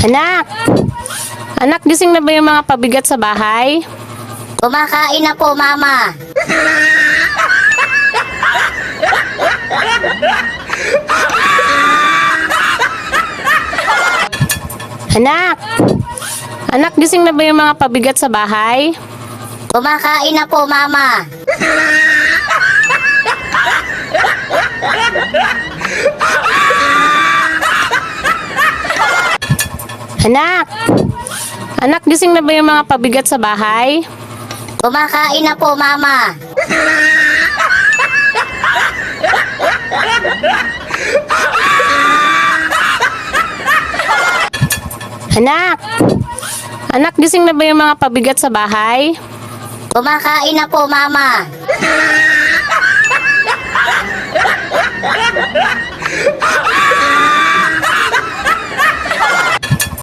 Anak! Anak, gising na ba yung mga pabigat sa bahay? Kumakain na po, Mama. Anak! Anak, gising na ba yung mga pabigat sa bahay? Kumakain na po, Mama. Anak! Anak, gising na ba yung mga pabigat sa bahay? Kumakain na po, Mama. Anak! Anak, gising na ba yung mga pabigat sa bahay? Kumakain na po, Mama.